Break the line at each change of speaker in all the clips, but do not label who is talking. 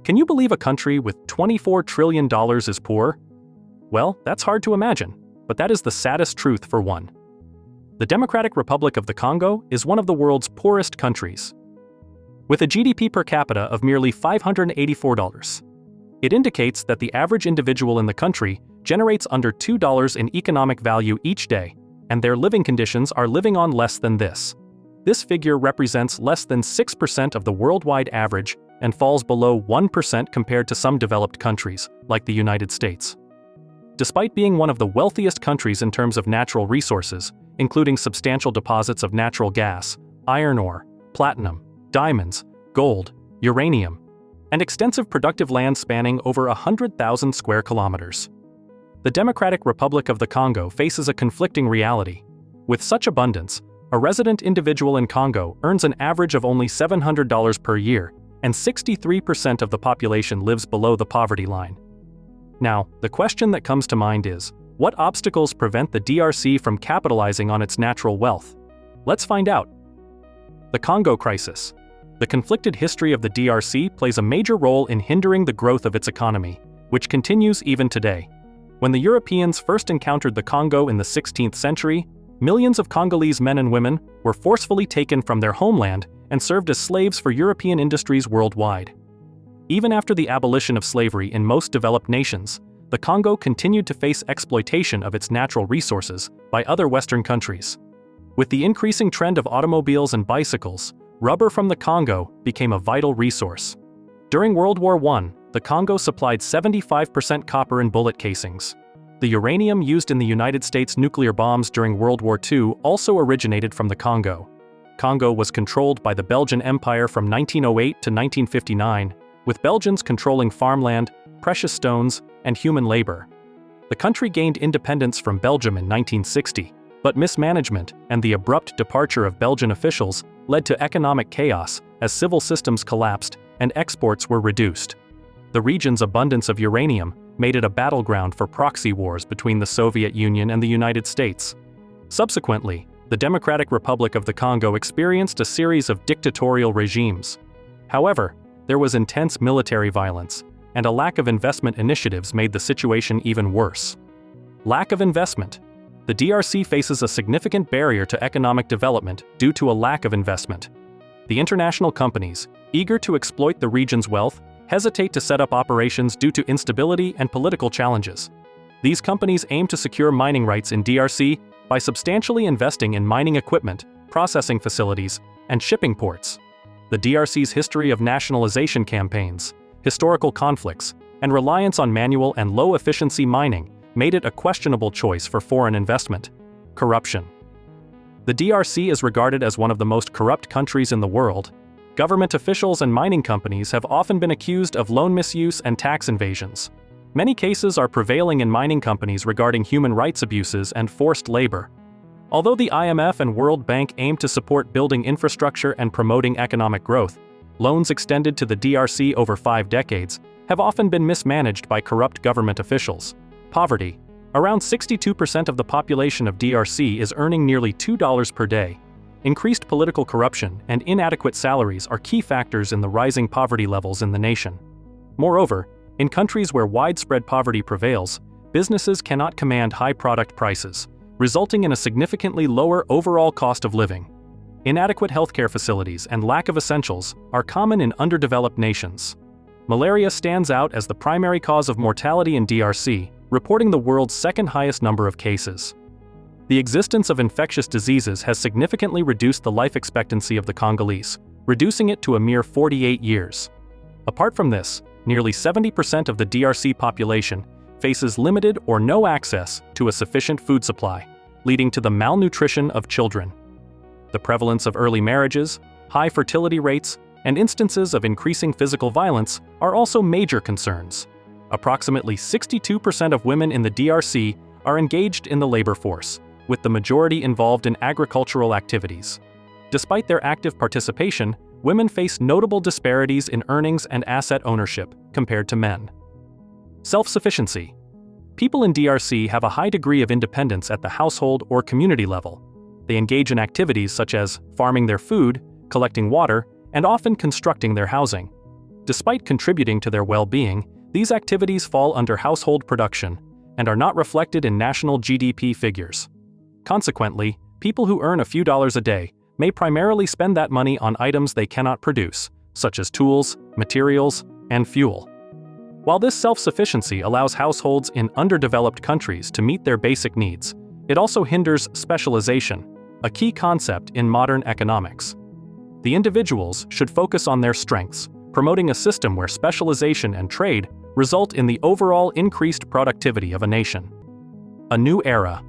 Can you believe a country with $24 trillion is poor? Well, that's hard to imagine, but that is the saddest truth for one. The Democratic Republic of the Congo is one of the world's poorest countries. With a GDP per capita of merely $584, it indicates that the average individual in the country generates under $2 in economic value each day, and their living conditions are living on less than this. This figure represents less than 6% of the worldwide average and falls below 1% compared to some developed countries, like the United States. Despite being one of the wealthiest countries in terms of natural resources, including substantial deposits of natural gas, iron ore, platinum, diamonds, gold, uranium, and extensive productive land spanning over 100,000 square kilometers, the Democratic Republic of the Congo faces a conflicting reality. With such abundance, a resident individual in Congo earns an average of only $700 per year, and 63% of the population lives below the poverty line. Now, the question that comes to mind is, what obstacles prevent the DRC from capitalizing on its natural wealth? Let's find out. The Congo crisis. The conflicted history of the DRC plays a major role in hindering the growth of its economy, which continues even today. When the Europeans first encountered the Congo in the 16th century, millions of Congolese men and women were forcefully taken from their homeland and served as slaves for European industries worldwide. Even after the abolition of slavery in most developed nations, the Congo continued to face exploitation of its natural resources by other Western countries. With the increasing trend of automobiles and bicycles, rubber from the Congo became a vital resource. During World War I, the Congo supplied 75% copper in bullet casings. The uranium used in the United States nuclear bombs during World War II also originated from the Congo. Congo was controlled by the Belgian Empire from 1908 to 1959, with Belgians controlling farmland, precious stones, and human labor. The country gained independence from Belgium in 1960, but mismanagement and the abrupt departure of Belgian officials led to economic chaos as civil systems collapsed and exports were reduced. The region's abundance of uranium made it a battleground for proxy wars between the Soviet Union and the United States. Subsequently, the Democratic Republic of the Congo experienced a series of dictatorial regimes. However, there was intense military violence, and a lack of investment initiatives made the situation even worse. Lack of investment. The DRC faces a significant barrier to economic development due to a lack of investment. The international companies, eager to exploit the region's wealth, hesitate to set up operations due to instability and political challenges. These companies aim to secure mining rights in DRC by substantially investing in mining equipment, processing facilities, and shipping ports. The DRC's history of nationalization campaigns, historical conflicts, and reliance on manual and low-efficiency mining made it a questionable choice for foreign investment. Corruption. The DRC is regarded as one of the most corrupt countries in the world. Government officials and mining companies have often been accused of loan misuse and tax invasions. Many cases are prevailing in mining companies regarding human rights abuses and forced labor. Although the IMF and World Bank aim to support building infrastructure and promoting economic growth, loans extended to the DRC over 5 decades have often been mismanaged by corrupt government officials. Poverty. Around 62% of the population of DRC is earning nearly $2 per day. Increased political corruption and inadequate salaries are key factors in the rising poverty levels in the nation. Moreover, in countries where widespread poverty prevails, businesses cannot command high product prices, resulting in a significantly lower overall cost of living. Inadequate healthcare facilities and lack of essentials are common in underdeveloped nations. Malaria stands out as the primary cause of mortality in DRC, reporting the world's second highest number of cases. The existence of infectious diseases has significantly reduced the life expectancy of the Congolese, reducing it to a mere 48 years. Apart from this, nearly 70% of the DRC population faces limited or no access to a sufficient food supply, leading to the malnutrition of children. The prevalence of early marriages, high fertility rates, and instances of increasing physical violence are also major concerns. Approximately 62% of women in the DRC are engaged in the labor force, with the majority involved in agricultural activities. Despite their active participation, women face notable disparities in earnings and asset ownership compared to men. Self-sufficiency. People in DRC have a high degree of independence at the household or community level. They engage in activities such as farming their food, collecting water, and often constructing their housing. Despite contributing to their well-being, these activities fall under household production and are not reflected in national GDP figures. Consequently, people who earn a few dollars a day may primarily spend that money on items they cannot produce, such as tools, materials, and fuel. While this self-sufficiency allows households in underdeveloped countries to meet their basic needs, it also hinders specialization, a key concept in modern economics. The individuals should focus on their strengths, promoting a system where specialization and trade result in the overall increased productivity of a nation. A new era.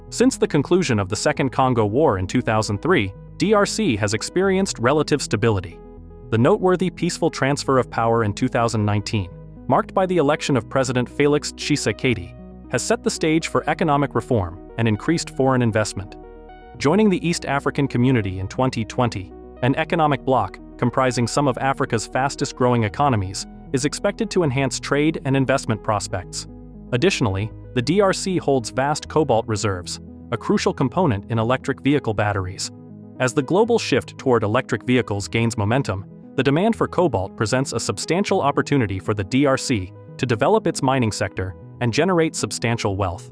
Since the conclusion of the Second Congo War in 2003, DRC has experienced relative stability. The noteworthy peaceful transfer of power in 2019, marked by the election of President Félix Tshisekedi, has set the stage for economic reform and increased foreign investment. Joining the East African Community in 2020, an economic bloc comprising some of Africa's fastest-growing economies is expected to enhance trade and investment prospects. Additionally, the DRC holds vast cobalt reserves, a crucial component in electric vehicle batteries. As the global shift toward electric vehicles gains momentum, the demand for cobalt presents a substantial opportunity for the DRC to develop its mining sector and generate substantial wealth.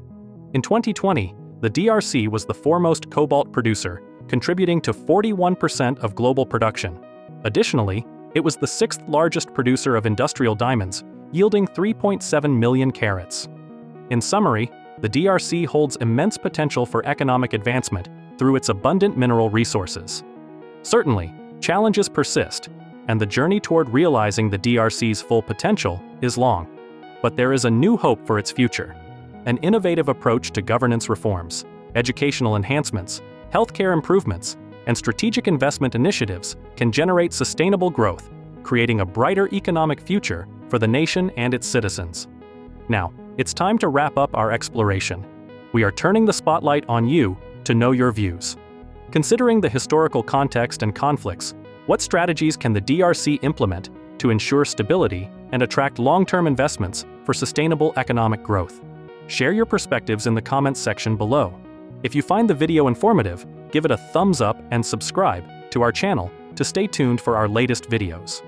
In 2020, the DRC was the foremost cobalt producer, contributing to 41% of global production. Additionally, it was the sixth largest producer of industrial diamonds, yielding 3.7 million carats. In summary, the DRC holds immense potential for economic advancement through its abundant mineral resources. Certainly, challenges persist, and the journey toward realizing the DRC's full potential is long. But there is a new hope for its future. An innovative approach to governance reforms, educational enhancements, healthcare improvements, and strategic investment initiatives can generate sustainable growth, creating a brighter economic future for the nation and its citizens. Now, it's time to wrap up our exploration. We are turning the spotlight on you to know your views. Considering the historical context and conflicts, what strategies can the DRC implement to ensure stability and attract long-term investments for sustainable economic growth? Share your perspectives in the comments section below. If you find the video informative, give it a thumbs up and subscribe to our channel to stay tuned for our latest videos.